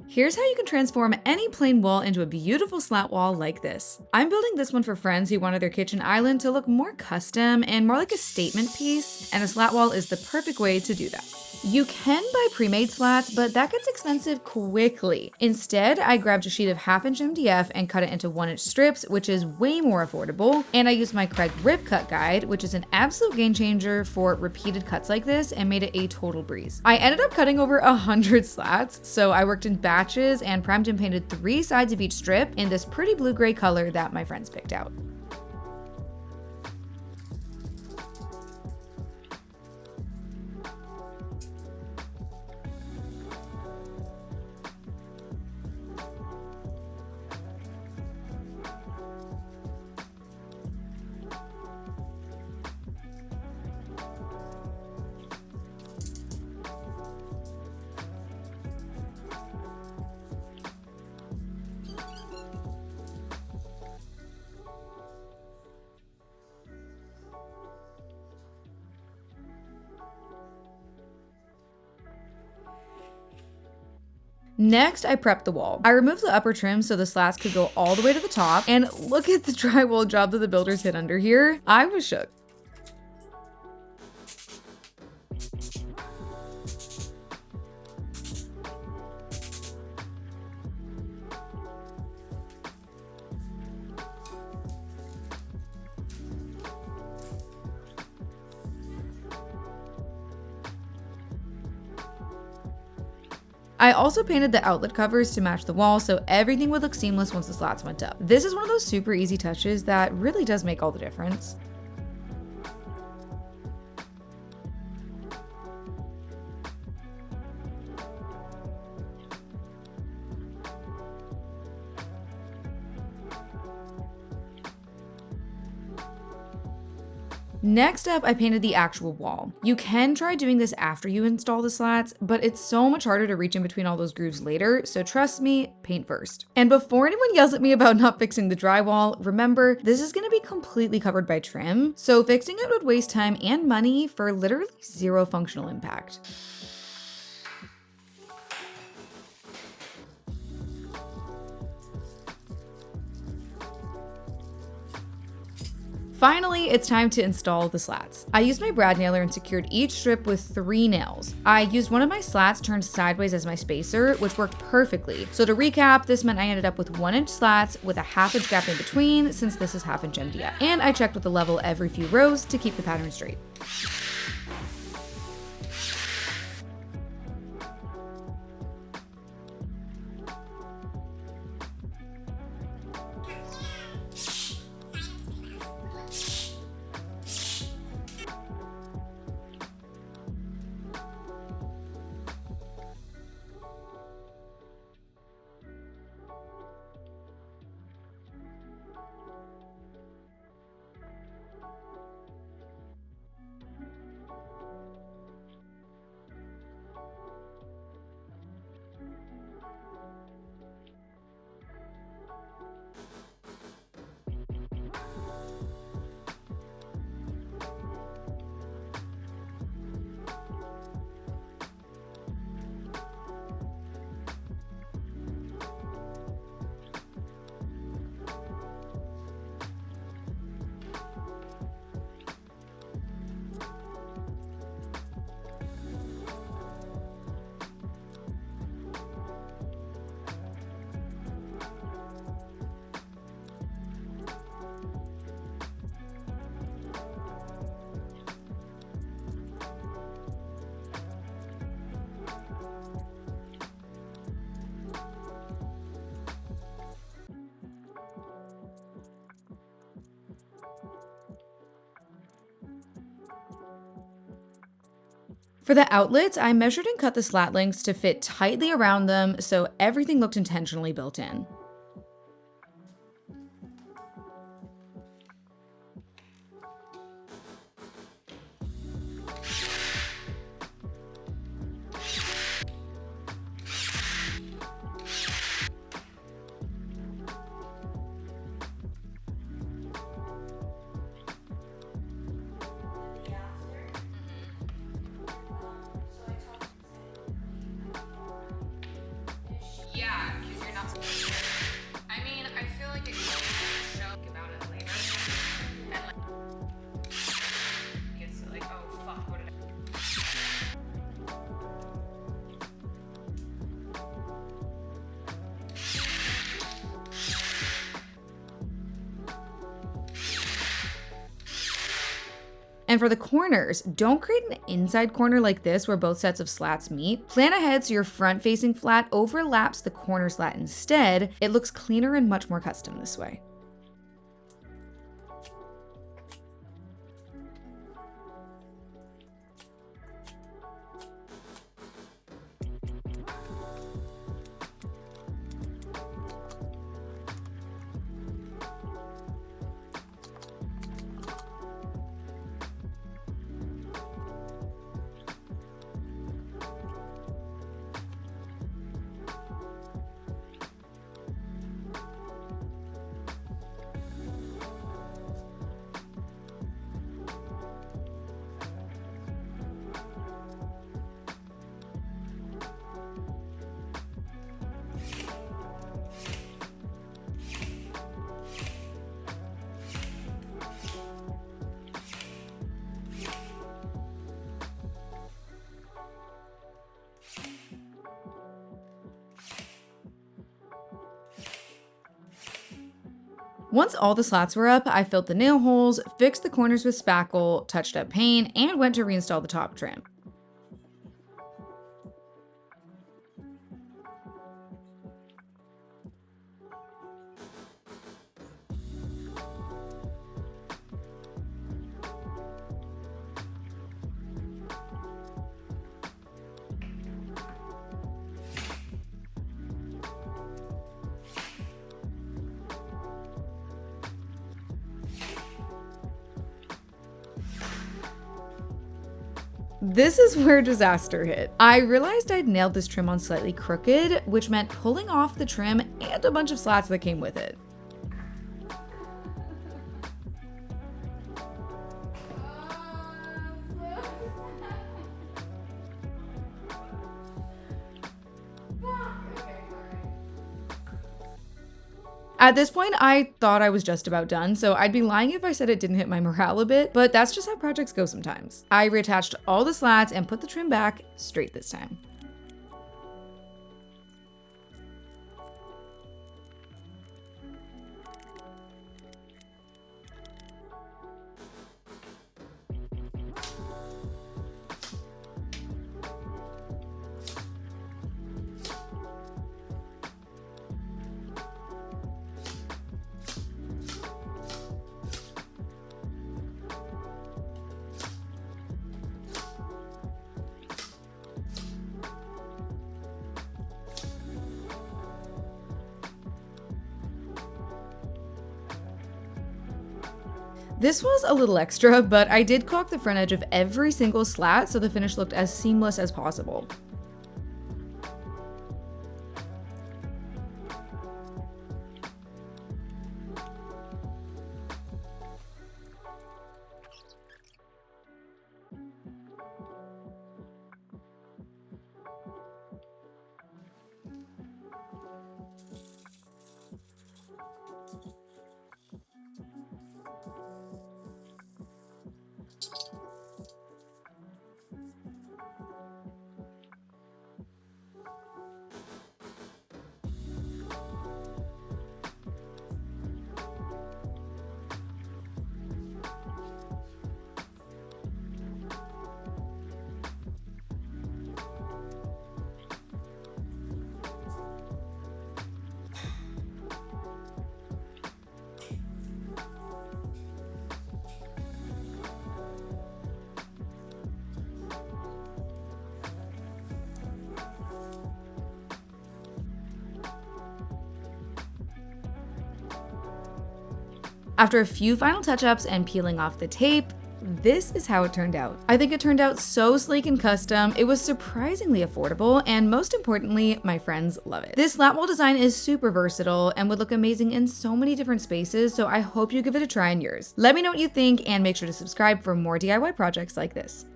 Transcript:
Here's how you can transform any plain wall into a beautiful slat wall like this. I'm building this one for friends who wanted their kitchen island to look more custom and more like a statement piece, and a slat wall is the perfect way to do that. You can buy pre-made slats, but that gets expensive quickly. Instead, I grabbed a sheet of 1/2 inch MDF and cut it into 1-inch strips, which is way more affordable. And I used my Craig Rip Cut Guide, which is an absolute game changer for repeated cuts like this, and made it a total breeze. I ended up cutting over 100 slats, so I worked in batches and primed and painted 3 sides of each strip in this pretty blue-gray color that my friends picked out. Next, I prepped the wall. I removed the upper trim so the slats could go all the way to the top, and look at the drywall job that the builders hid under here. I was shook. I also painted the outlet covers to match the wall so everything would look seamless once the slats went up. This is one of those super easy touches that really does make all the difference. Next up, I painted the actual wall. You can try doing this after you install the slats, but it's so much harder to reach in between all those grooves later, so trust me, paint first. And before anyone yells at me about not fixing the drywall, remember, this is gonna be completely covered by trim, so fixing it would waste time and money for literally zero functional impact. Finally, it's time to install the slats. I used my brad nailer and secured each strip with 3 nails. I used one of my slats turned sideways as my spacer, which worked perfectly. So to recap, this meant I ended up with 1-inch slats with a 1/2 inch gap in between, since this is 1/2 inch MDF. And I checked with the level every few rows to keep the pattern straight. For the outlets, I measured and cut the slat lengths to fit tightly around them so everything looked intentionally built in. And for the corners, don't create an inside corner like this where both sets of slats meet. Plan ahead so your front-facing flat overlaps the corner slat instead. It looks cleaner and much more custom this way. Once all the slats were up, I filled the nail holes, fixed the corners with spackle, touched up paint, and went to reinstall the top trim. This is where disaster hit. I realized I'd nailed this trim on slightly crooked, which meant pulling off the trim and a bunch of slats that came with it. At this point, I thought I was just about done, so I'd be lying if I said it didn't hit my morale a bit, but that's just how projects go sometimes. I reattached all the slats and put the trim back straight this time. This was a little extra, but I did caulk the front edge of every single slat so the finish looked as seamless as possible. After a few final touch-ups and peeling off the tape, this is how it turned out. I think it turned out so sleek and custom, it was surprisingly affordable, and most importantly, my friends love it. This slat wall design is super versatile and would look amazing in so many different spaces, so I hope you give it a try in yours. Let me know what you think and make sure to subscribe for more DIY projects like this.